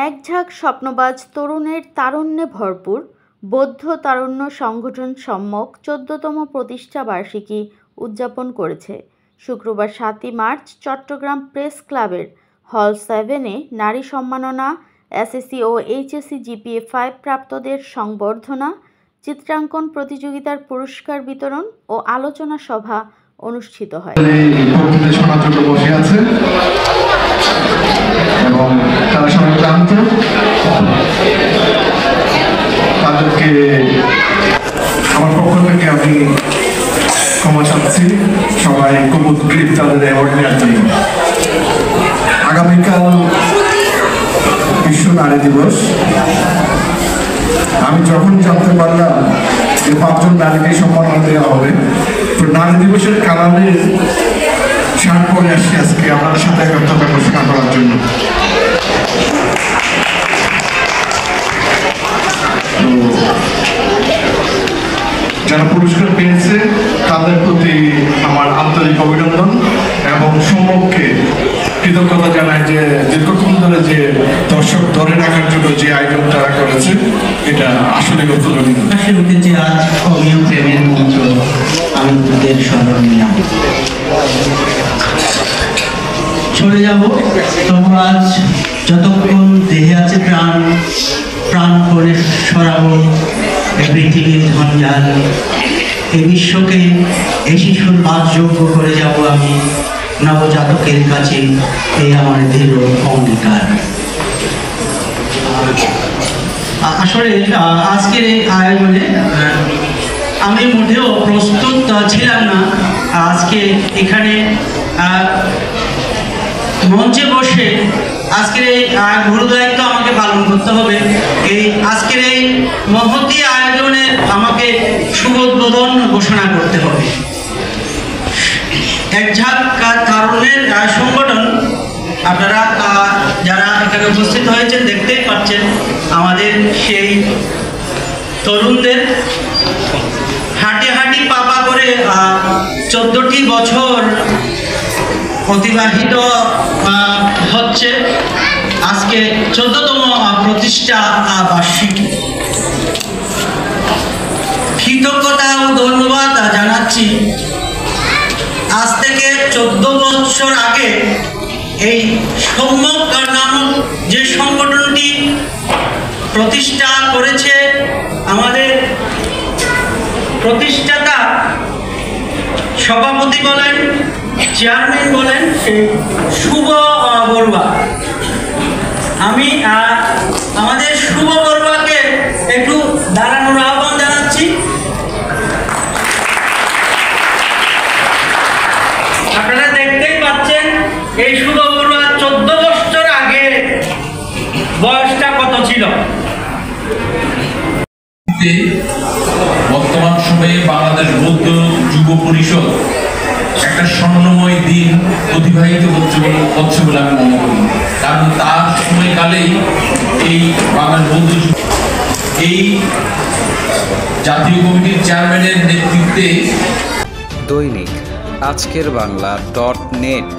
এক ঝাঁক স্বপ্নবাজ তরুণের তারুণ্যে ভরপুর বৌদ্ধ তারুণ্য সংগঠন সম্যক ১৪তম প্রতিষ্ঠা বার্ষিকী উদযাপন করেছে। শুক্রবার ৭ই মার্চ চট্টগ্রাম প্রেস ক্লাবের হল 7-এ নারী সম্মাননা, এসএসসি ও এইচএসসি জিপিএ 5 প্রাপ্তদের সংবর্ধনা, চিত্রাঙ্কন প্রতিযোগিতার পুরস্কার বিতরণ ও আলোচনা সভা অনুষ্ঠিত হয়। এবং তারা সবাই ক্লান্ত, তাদেরকে আমার পক্ষ থেকে আমি ক্ষমা চাচ্ছি। সবাই খুব উদ্গ্রীব তাদের অ্যাওয়ার্ড নেওয়ার জন্য। আগামীকাল বিশ্ব নারী দিবস। আমি যখন জানতে পারলাম যে 5 জন নারীকে সম্মাননা দেওয়া হবে, তো নারী দিবসের কারণে শার্ট পরে আসছি আজকে আপনাদের সাথে একাত্মতা ঘোষণা করার জন্য। যারা পুরস্কার পেয়েছে তাদের প্রতি আমার আন্তরিক অভিনন্দন এবং সম্মুখে কৃতজ্ঞতা জানাই যে দীর্ঘক্ষণ ধরে যে দর্শক ধরে রাখার জন্য যে আয়োজন তারা করেছে, এটা আসলে অতুলনীয়। যে আজ অমীয় প্রেমের মন্ত্র আমি তোদের স্মরণ নিলাম, চলে যাব তবু আজ যতক্ষণ দেহে আছে প্রাণ, প্রাণ করে সরাবো এই পৃথিবীর ঝঞ্ঝাল, এই বিশ্বকে এই শিশুর বাসযোগ্য করে যাব আমি নবজাতকের কাছে, এই আমার দৃঢ় অঙ্গীকার। আসলে আজকের এই আয়োজনে আমি মোটেও প্রস্তুত ছিলাম না। আজকে এখানে মঞ্চে বসে আজকের এই গুরু দায়িত্ব আমাকে পালন করতে হবে। এই আজকের এই মহতী আয়োজনে আমাকে শুভ উদ্বোধন ঘোষণা করতে হবে। এক ঝাঁক তারুণ্যের সংগঠন, আপনারা যারা এখানে উপস্থিত হয়েছেন দেখতেই পাচ্ছেন আমাদের সেই তরুণদের হাঁটি হাঁটি পাপা করে 14টি বছর অতিবাহিত হচ্ছে। আজকে 14তম প্রতিষ্ঠা বার্ষিকী। কৃতজ্ঞতা ও ধন্যবাদ জানাচ্ছি। আজ থেকে 14 বছর আগে এই সম্যক নামক যে সংগঠনটি প্রতিষ্ঠা করেছে আমাদের প্রতিষ্ঠাতা সভাপতি বলেন, চেয়ারম্যান বলেন শুভ বড়ুয়া। আমি আমাদের শুভ বড়ুয়াকে একটু দাঁড়ানোর আহ্বান জানাচ্ছি। আপনারা দেখতেই পাচ্ছেন এই শুভ বড়ুয়া 14 বছর আগে বয়সটা কত ছিল। বর্তমান সময়ে বাংলাদেশ বৌদ্ধ যুব পরিষদ একটা স্বর্ণময় দিন অতিবাহিত হচ্ছে বলে আমি মনে করি। কারণ তার সময়কালেই এই বাংলাদেশ বৌদ্ধ এই জাতীয় কমিটির চেয়ারম্যানের নেতৃত্বে দৈনিক আজকের বাংলা .net